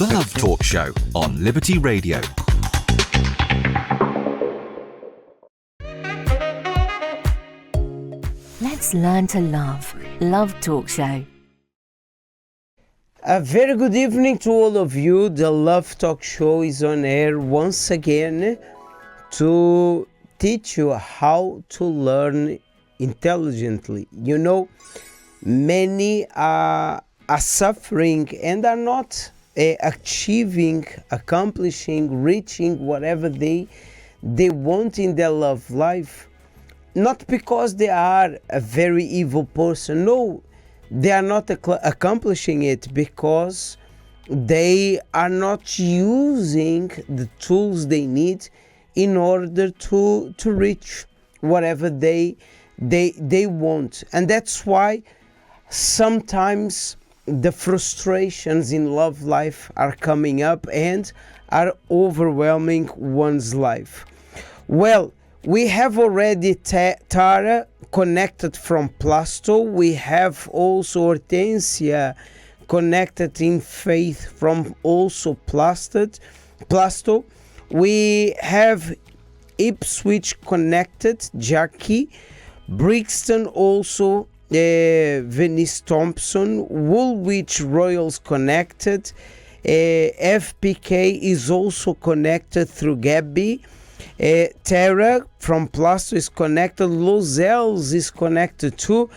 The Love Talk Show on Liberty Radio. Let's learn to love. Love Talk Show. A very good evening to all of you. The Love Talk Show is on air once again to teach you how to learn intelligently. You know, many are suffering and are not achieving, accomplishing, reaching whatever they want in their love life. Not because they are a very evil person. No, they are not accomplishing it because they are not using the tools they need in order to reach whatever they want. And that's why sometimes the frustrations in love life are coming up and are overwhelming one's life. Well, we have already Tara connected from Plasto. We have also Hortensia connected in faith from also Plasto. We have Ipswich connected, Jackie. Brixton also, Venice Thompson. Woolwich Royals connected. FPK is also connected through Gabby. Tara from Plasto is connected. Lozels is connected too.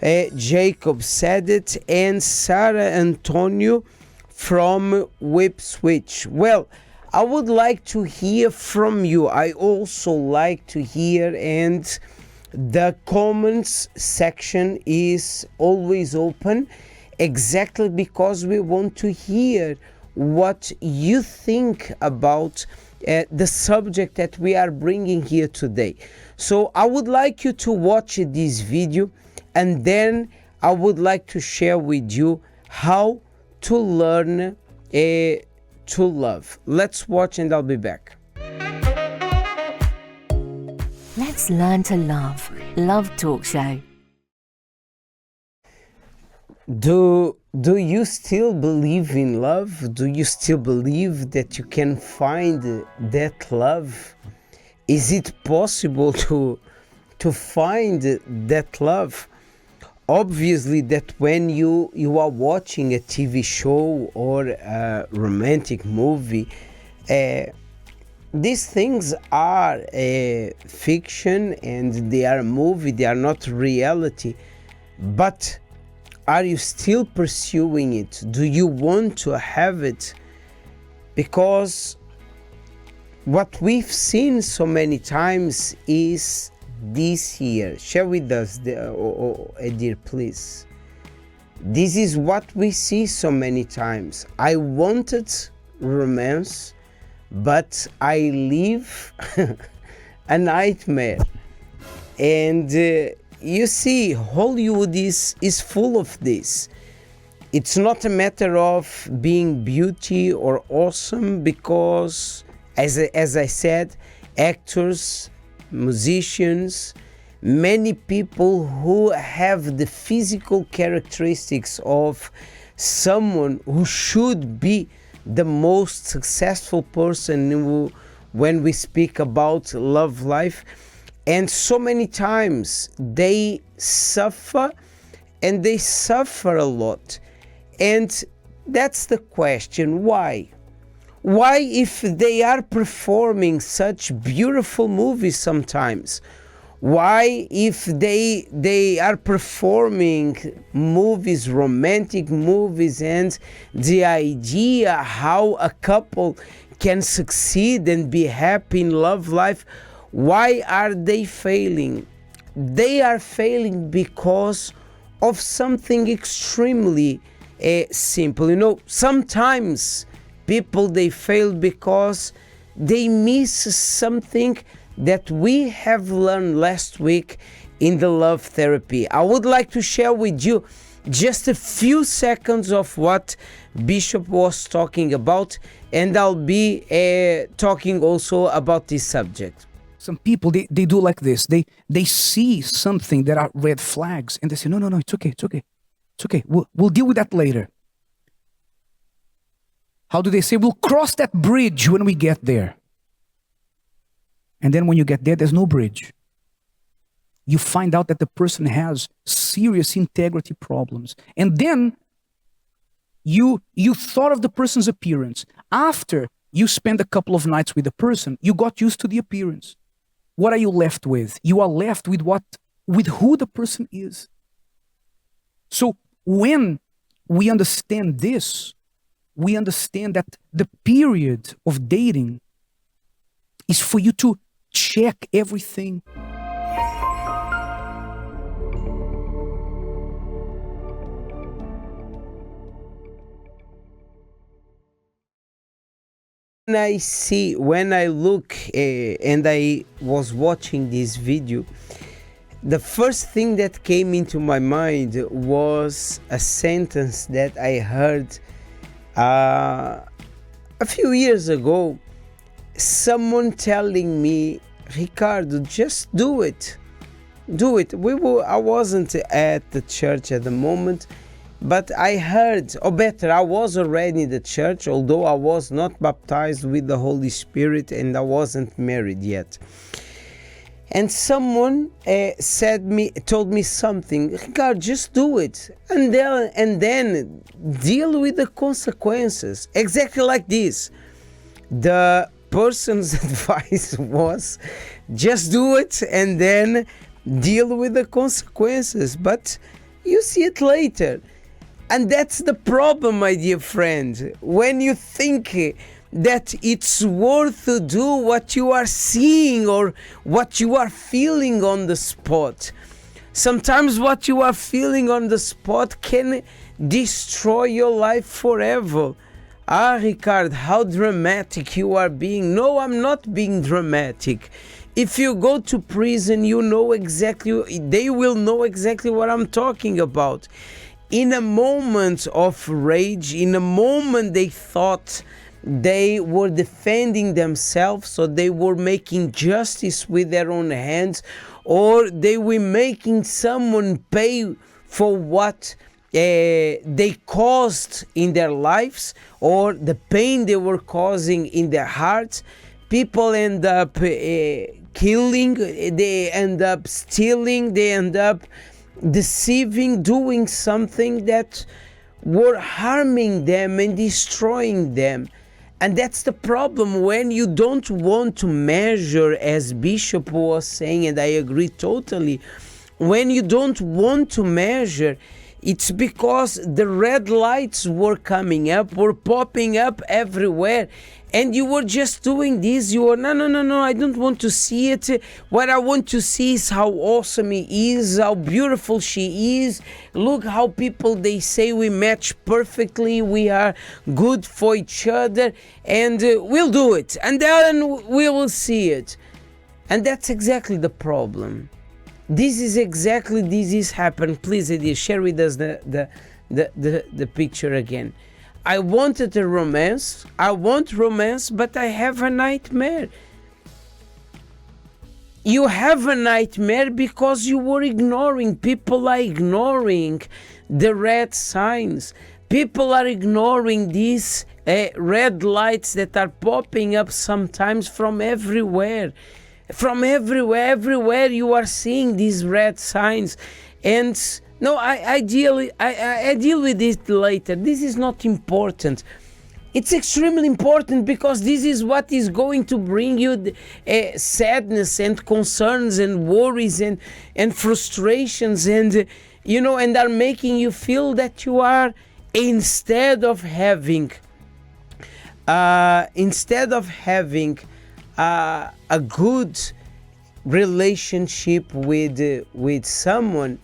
Jacob said it. And Sarah Antonio from Ipswich. Well, I would like to hear from you. I also like to hear, and the comments section is always open, exactly because we want to hear what you think about the subject that we are bringing here today. So I would like you to watch this video, and then I would like to share with you how to learn to love. Let's watch and I'll be back. Let's learn to love. Love Talk Show. Do you still believe in love? Do you still believe that you can find that love? Is it possible to find that love? Obviously, that when you are watching a TV show or a romantic movie, these things are fiction and they are a movie, they are not reality. But are you still pursuing it? Do you want to have it? Because what we've seen so many times is this here. Share with us, Edir, please. This is what we see so many times. I wanted romance, but I live a nightmare. And you see, Hollywood is full of this. It's not a matter of being beauty or awesome, because as I said, actors, musicians, many people who have the physical characteristics of someone who should be the most successful person when we speak about love life. And so many times they suffer, and they suffer a lot. And that's the question, why? Why, if they are performing such beautiful movies sometimes, why, if they are performing movies, romantic movies, and the idea how a couple can succeed and be happy in love life, why are they failing? They are failing because of something extremely simple. You know, sometimes people, they fail because they miss something that we have learned last week in the love therapy. I would like to share with you just a few seconds of what Bishop was talking about, and I'll be talking also about this subject. Some people, they do like this. They see something that are red flags, and they say, no, it's okay. We'll deal with that later. how do they say? We'll cross that bridge when we get there. And then when you get there, there's no bridge. You find out that the person has serious integrity problems. And then you thought of the person's appearance. After you spend a couple of nights with the person, you got used to the appearance. What are you left with? You are left with who the person is. So when we understand this, we understand that the period of dating is for you to check everything. When I look and I was watching this video, the first thing that came into my mind was a sentence that I heard a few years ago. Someone telling me, Ricardo, just do it. Do it. I wasn't at the church at the moment, but I heard, or better, I was already in the church, although I was not baptized with the Holy Spirit and I wasn't married yet. And someone told me something, Ricardo, just do it, and then deal with the consequences. Exactly like this. The person's advice was, just do it and then deal with the consequences. But you see it later. And that's the problem, my dear friend. When you think that it's worth to do what you are seeing or what you are feeling on the spot, sometimes what you are feeling on the spot can destroy your life forever. Ah, Ricardo, how dramatic you are being. No, I'm not being dramatic. If you go to prison, they will know exactly what I'm talking about. In a moment of rage, in a moment they thought they were defending themselves, so they were making justice with their own hands, or they were making someone pay for what they caused in their lives, or the pain they were causing in their hearts. People end up killing, they end up stealing, they end up deceiving, doing something that were harming them and destroying them. And that's the problem when you don't want to measure, as Bishop was saying, and I agree totally. When you don't want to measure, it's because the red lights were coming up, were popping up everywhere. And you were just doing this. You were, no, I don't want to see it. What I want to see is how awesome he is, how beautiful she is. Look how people, they say we match perfectly. We are good for each other. And we'll do it. And then we will see it. And that's exactly the problem. This is happened. Please, Eddie, share with us the picture again. I wanted a romance. I want romance, but I have a nightmare. You have a nightmare because you were ignoring. People are ignoring the red signs. People are ignoring these red lights that are popping up sometimes from everywhere. From everywhere you are seeing these red signs. And no, I deal with it later. This is not important. It's extremely important because this is what is going to bring you sadness and concerns and worries and frustrations and and are making you feel that you are instead of having a good relationship with someone.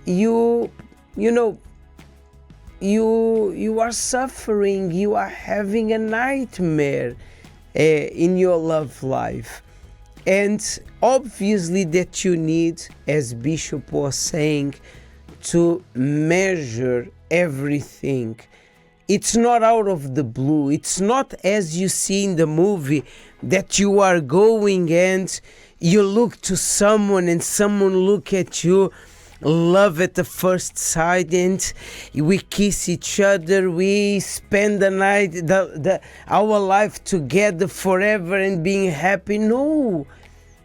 You are suffering. You are having a nightmare in your love life, and obviously that you need, as Bishop was saying, to measure everything. It's not out of the blue. It's not as you see in the movie that you are going and you look to someone and someone look at you love at the first sight, and we kiss each other, we spend the night, our life together forever and being happy. No,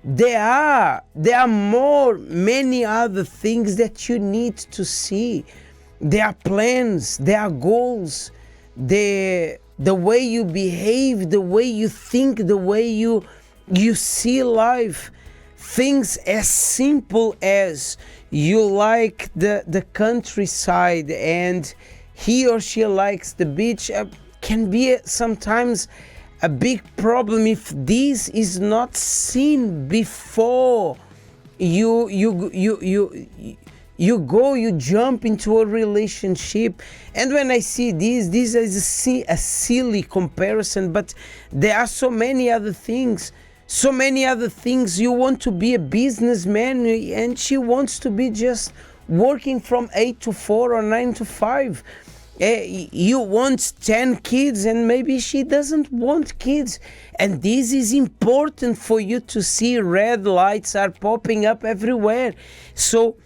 there are many other things that you need to see. There are plans, there are goals, the way you behave, the way you think, the way you see life. Things as simple as you like the countryside and he or she likes the beach can be sometimes a big problem if this is not seen before you jump into a relationship. And when I see this is a silly comparison, but there are so many other things. You want to be a businessman and she wants to be just working from 8 to 4 or 9 to 5. You want 10 kids and maybe she doesn't want kids. And this is important for you to see. Red lights are popping up everywhere. So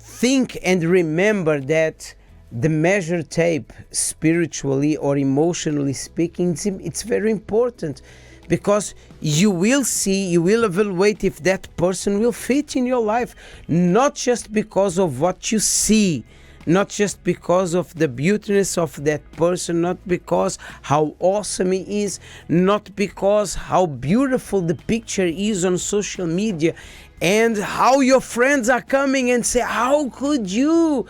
think and remember that the measure tape, spiritually or emotionally speaking, it's very important. Because you will evaluate if that person will fit in your life, not just because of what you see, not just because of the beautiness of that person, not because how awesome he is, not because how beautiful the picture is on social media, and how your friends are coming and say, how would you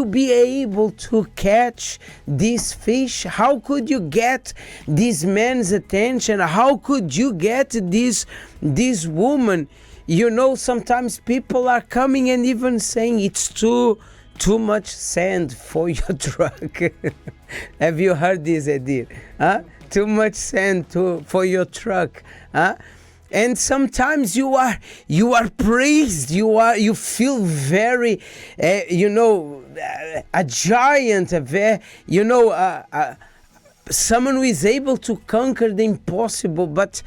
be able to catch this fish? How could you get this man's attention? How could you get this woman? You know, sometimes people are coming and even saying it's too much sand for your truck. Have you heard this, Edir? Huh? Too much sand for your truck. Huh? And sometimes you are praised. You feel very, a giant. Someone who is able to conquer the impossible. But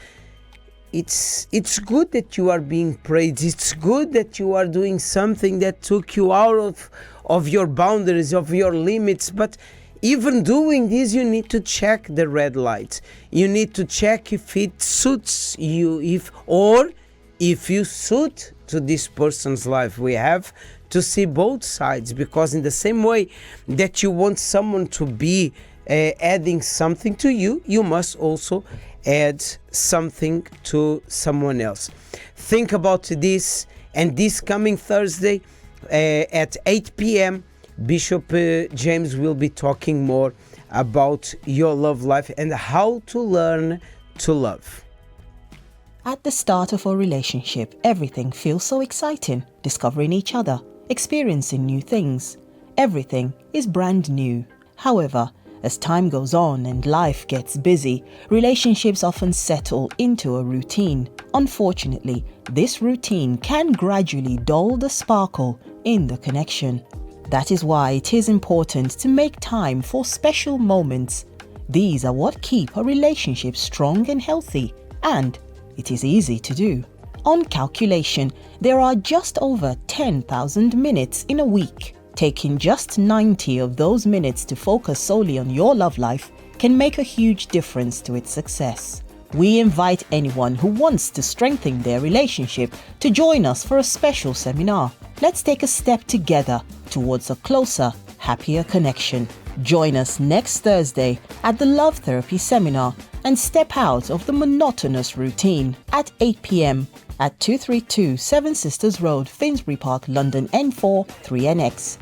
it's good that you are being praised. It's good that you are doing something that took you out of your boundaries, of your limits. But even doing this, you need to check the red lights. You need to check if it suits you, if you suit to this person's life. We have to see both sides, because in the same way that you want someone to be adding something to you, you must also add something to someone else. Think about this, and this coming Thursday at 8 p.m. Bishop James will be talking more about your love life and how to learn to love. At the start of a relationship, everything feels so exciting. Discovering each other, experiencing new things. Everything is brand new. However, as time goes on and life gets busy, relationships often settle into a routine. Unfortunately, this routine can gradually dull the sparkle in the connection. That is why it is important to make time for special moments. These are what keep a relationship strong and healthy, and it is easy to do. On calculation, there are just over 10,000 minutes in a week. Taking just 90 of those minutes to focus solely on your love life can make a huge difference to its success. We invite anyone who wants to strengthen their relationship to join us for a special seminar. Let's take a step together towards a closer, happier connection. Join us next Thursday at the Love Therapy Seminar and step out of the monotonous routine at 8 p.m. at 232 Seven Sisters Road, Finsbury Park, London N4 3NX.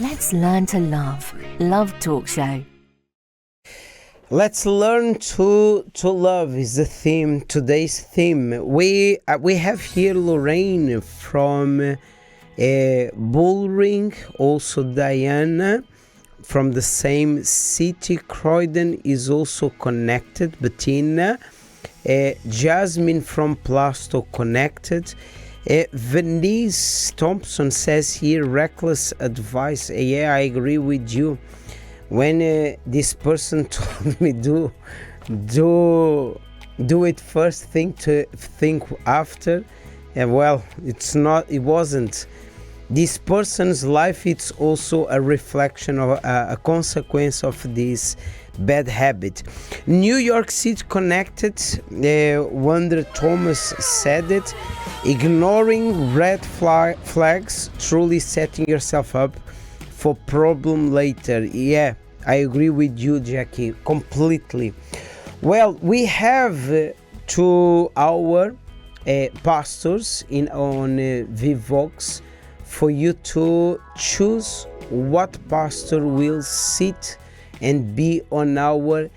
Let's learn to love. Love Talk Show. Let's learn to love is the theme, today's theme. We have here Lorraine from Bullring, also Diana from the same city. Croydon is also connected. Bettina, Jasmine from Plasto connected. Venice Thompson says here, reckless advice. Yeah, I agree with you. When this person told me do do it first, think after. And well, it wasn't. This person's life, it's also a reflection of a consequence of this bad habit. New York City Connected, Wonder Thomas said it, ignoring red flags, truly setting yourself up for problem later. Yeah, I agree with you, Jackie, completely. Well, we have 2 hour pastors on Vivox for you to choose what pastor will sit and be on our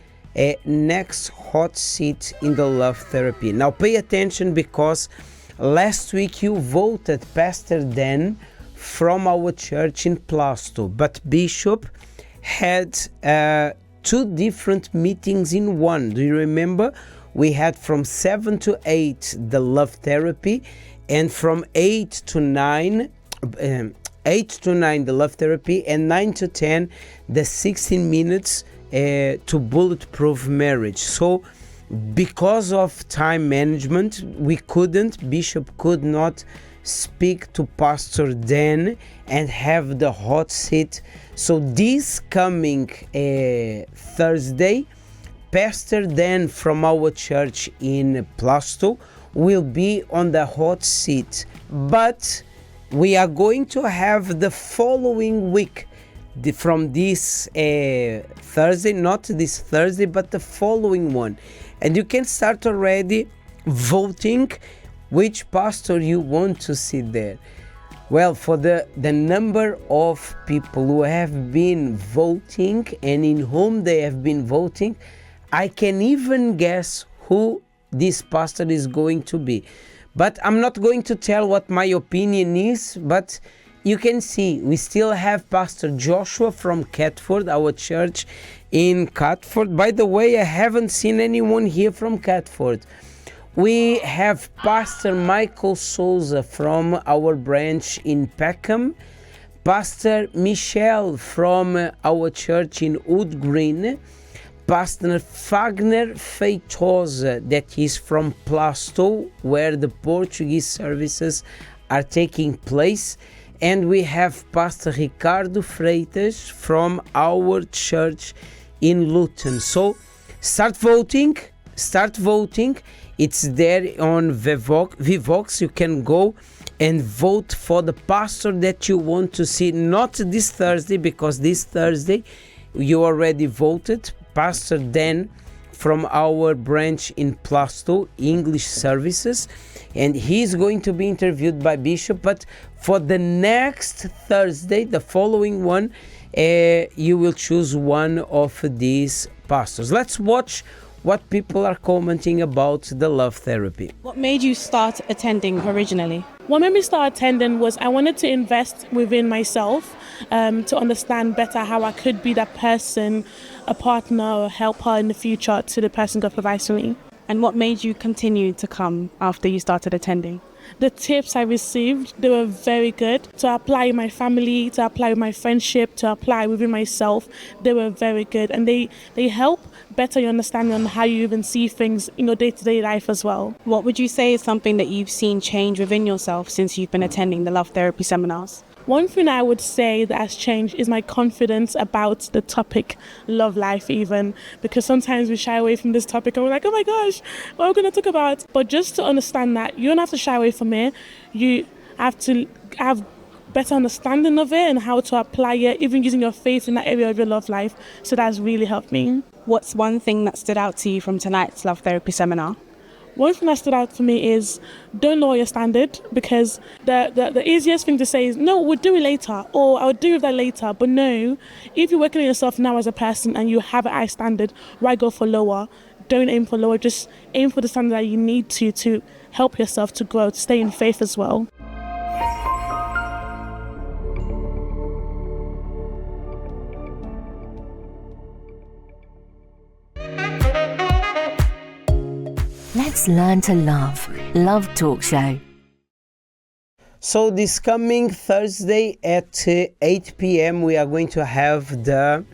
next hot seat in the love therapy. Now pay attention, because last week you voted Pastor Dan from our church in Plasto, but Bishop had 2 different meetings in one. Do you remember? We had from 7 to 8 the love therapy, and from 8 to 9 the love therapy, and 9 to 10 the 16 minutes to bulletproof marriage. So because of time management, Bishop could not speak to Pastor Dan and have the hot seat. So this coming Thursday, Pastor Dan from our church in Plasto will be on the hot seat, but we are going to have the following week, from this Thursday, not this Thursday, but the following one. And you can start already voting which pastor you want to see there. Well, for the number of people who have been voting and in whom they have been voting, I can even guess who this pastor is going to be. But I'm not going to tell what my opinion is, but you can see we still have Pastor Joshua from Catford, our church in Catford. By the way, I haven't seen anyone here from Catford. We have Pastor Michael Souza from our branch in Peckham, Pastor Michelle from our church in Wood Green, Pastor Fagner Feitosa, that is from Plasto, where the Portuguese services are taking place. And we have Pastor Ricardo Freitas from our church in Luton. So start voting. It's there on Vivox. You can go and vote for the pastor that you want to see. Not this Thursday, because this Thursday you already voted. Pastor Dan from our branch in Plasto, English services, and he's going to be interviewed by Bishop. But for the next Thursday, the following one, you will choose one of these pastors. Let's watch what people are commenting about the love therapy. What made you start attending originally? What made me start attending was I wanted to invest within myself to understand better how I could be that person, a partner or helper in the future to the person God provides for me. And what made you continue to come after you started attending? The tips I received, they were very good. To apply in my family, to apply in my friendship, to apply within myself, they were very good. And they help better your understanding on how you even see things in your day-to-day life as well. What would you say is something that you've seen change within yourself since you've been attending the love therapy seminars? One thing I would say that has changed is my confidence about the topic, love life even, because sometimes we shy away from this topic and we're like, oh my gosh, what are we going to talk about? But just to understand that you don't have to shy away from it, you have to have better understanding of it and how to apply it, even using your faith in that area of your love life. So that's really helped me. What's one thing that stood out to you from tonight's love therapy seminar? One thing that stood out for me is don't lower your standard, because the easiest thing to say is, no, we'll do it later, or I'll do that later. But no, if you're working on yourself now as a person and you have a high standard, why go for lower? Don't aim for lower, just aim for the standard that you need to help yourself to grow, to stay in faith as well. Let's learn to love. Love Talk Show. So this coming Thursday at 8 p.m. we are going to have the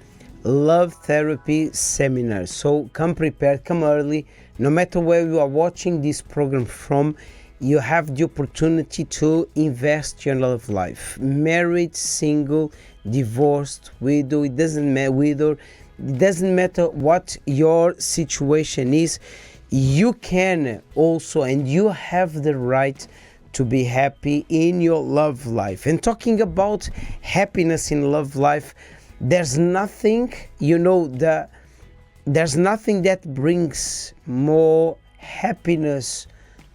love therapy seminar. So come prepared, come early, no matter where you are watching this program from, you have the opportunity to invest your love life. Married, single, divorced, widow, it doesn't matter, widow, it doesn't matter what your situation is. You can also, and you have the right to be happy in your love life. And talking about happiness in love life, there's nothing, there's nothing that brings more happiness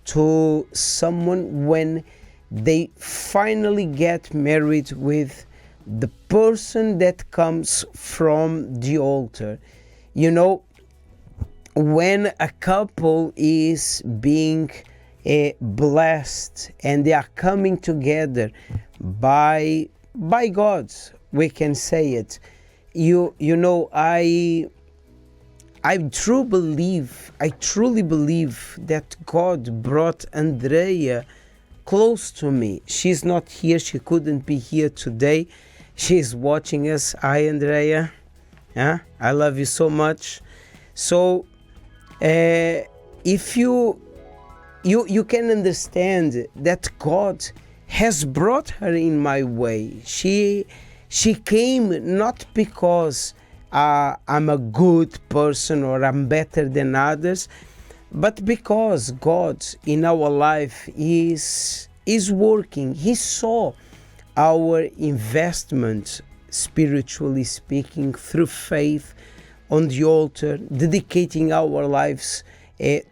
to someone when they finally get married with the person that comes from the altar. When a couple is being blessed and they are coming together by God, we can say it. I truly believe that God brought Andrea close to me. She's not here. She couldn't be here today. She's watching us. Hi, Andrea. Yeah, I love you so much. So, if you can understand that God has brought her in my way. She came not because I'm a good person or I'm better than others, but because God in our life is working. He saw our investment, spiritually speaking, through faith on the altar, dedicating our lives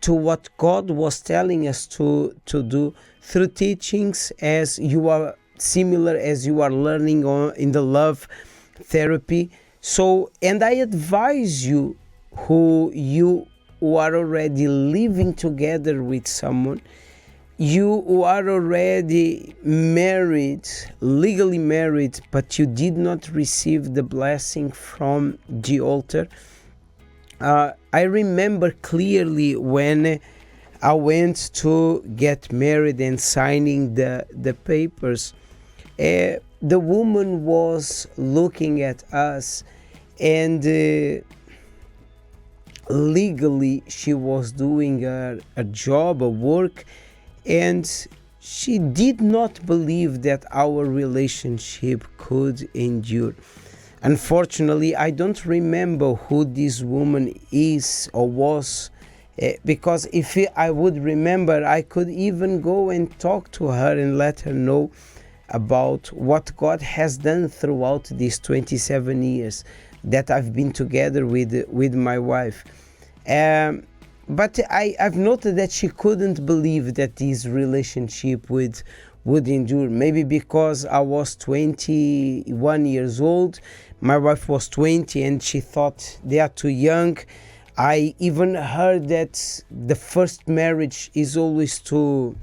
to what God was telling us to do through teachings, as you are similar as you are learning in the love therapy. So, and I advise you who are already living together with someone, you who are already married, legally married, but you did not receive the blessing from the altar. I remember clearly when I went to get married and signing the papers, the woman was looking at us, and legally she was doing a job, a work, and she did not believe that our relationship could endure. Unfortunately, I don't remember who this woman is or was, because if I would remember, I could even go and talk to her and let her know about what God has done throughout these 27 years that I've been together with my wife. But I've noted that she couldn't believe that this relationship would endure. Maybe because I was 21 years old, my wife was 20, and she thought they are too young. I even heard that the first marriage is always to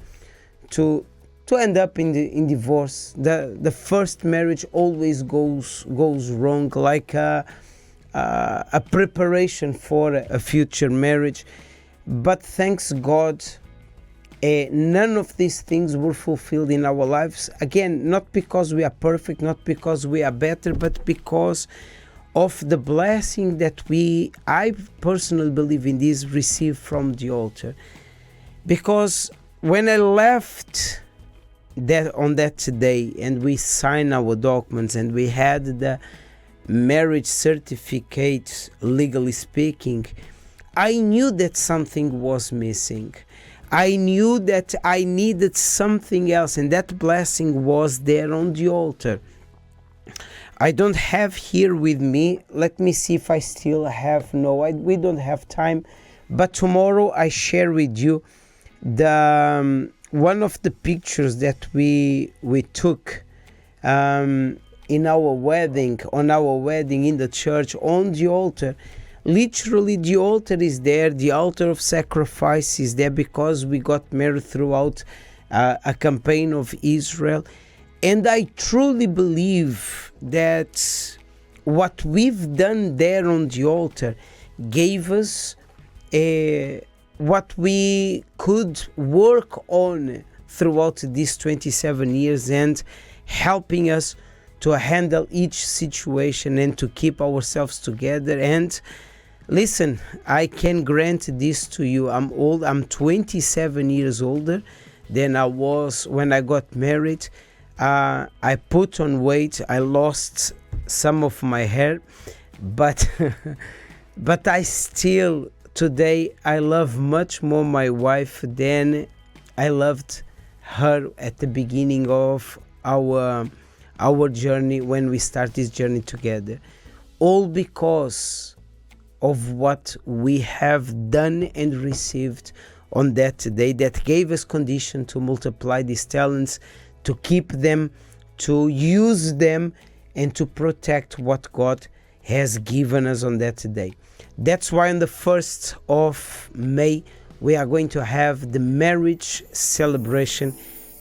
end up in divorce. The first marriage always goes wrong, like a preparation for a future marriage. But thanks God, none of these things were fulfilled in our lives. Again, not because we are perfect, not because we are better, but because of the blessing that I personally believe in this, received from the altar. Because when I left on that day and we signed our documents and we had the marriage certificate, legally speaking, I knew that something was missing. I knew that I needed something else, and that blessing was there on the altar. I don't have here with me, let me see if I still have, we don't have time, but tomorrow I share with you the one of the pictures that we took in our wedding, in the church, on the altar. Literally, the altar is there, the altar of sacrifice is there, because we got married throughout a campaign of Israel. And I truly believe that what we've done there on the altar gave us what we could work on throughout these 27 years, and helping us to handle each situation and to keep ourselves together. And Listen, I can grant this to you. I'm old. I'm 27 years older than I was when I got married. I put on weight. I lost some of my hair, but but I still today I love much more my wife than I loved her at the beginning of our journey, when we start this journey together. All because of what we have done and received on that day, that gave us condition to multiply these talents, to keep them, to use them, and to protect what God has given us on that day. That's why on the 1st of May, we are going to have the marriage celebration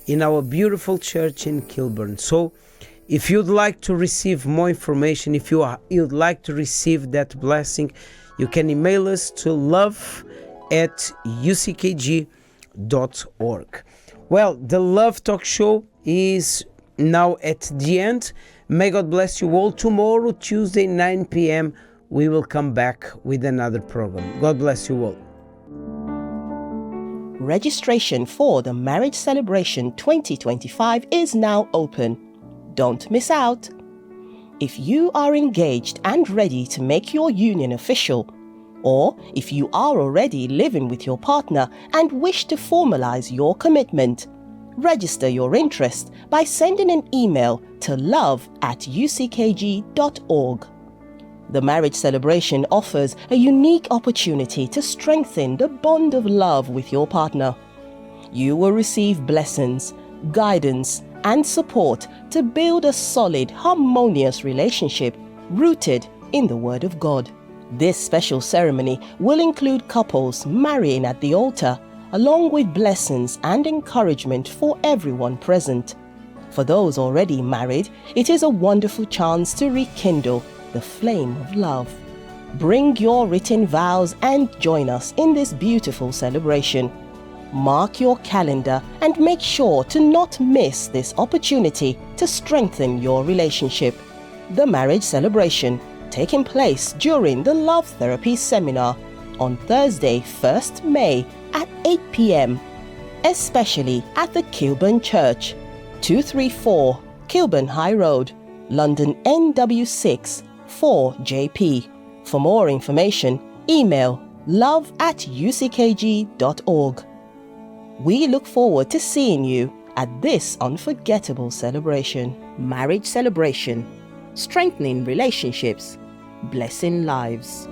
in our beautiful church in Kilburn. So if you'd like to receive more information, if you'd like to receive that blessing, you can email us to love@uckg.org. Well, the Love Talk Show is now at the end. May God bless you all. Tomorrow, Tuesday, 9 p.m., we will come back with another program. God bless you all. Registration for the Marriage Celebration 2025 is now open. Don't miss out. If you are engaged and ready to make your union official, or if you are already living with your partner and wish to formalize your commitment, register your interest by sending an email to love@uckg.org. The marriage celebration offers a unique opportunity to strengthen the bond of love with your partner. You will receive blessings, guidance, and support to build a solid, harmonious relationship rooted in the Word of God. This special ceremony will include couples marrying at the altar, along with blessings and encouragement for everyone present. For those already married, it is a wonderful chance to rekindle the flame of love. Bring your written vows and join us in this beautiful celebration. Mark your calendar and make sure to not miss this opportunity to strengthen your relationship. The marriage celebration taking place during the Love Therapy Seminar on Thursday, 1st May at 8 p.m, especially at the Kilburn Church, 234 Kilburn High Road, London NW6 4JP. For more information, email love@uckg.org. We look forward to seeing you at this unforgettable celebration. Marriage celebration, strengthening relationships, blessing lives.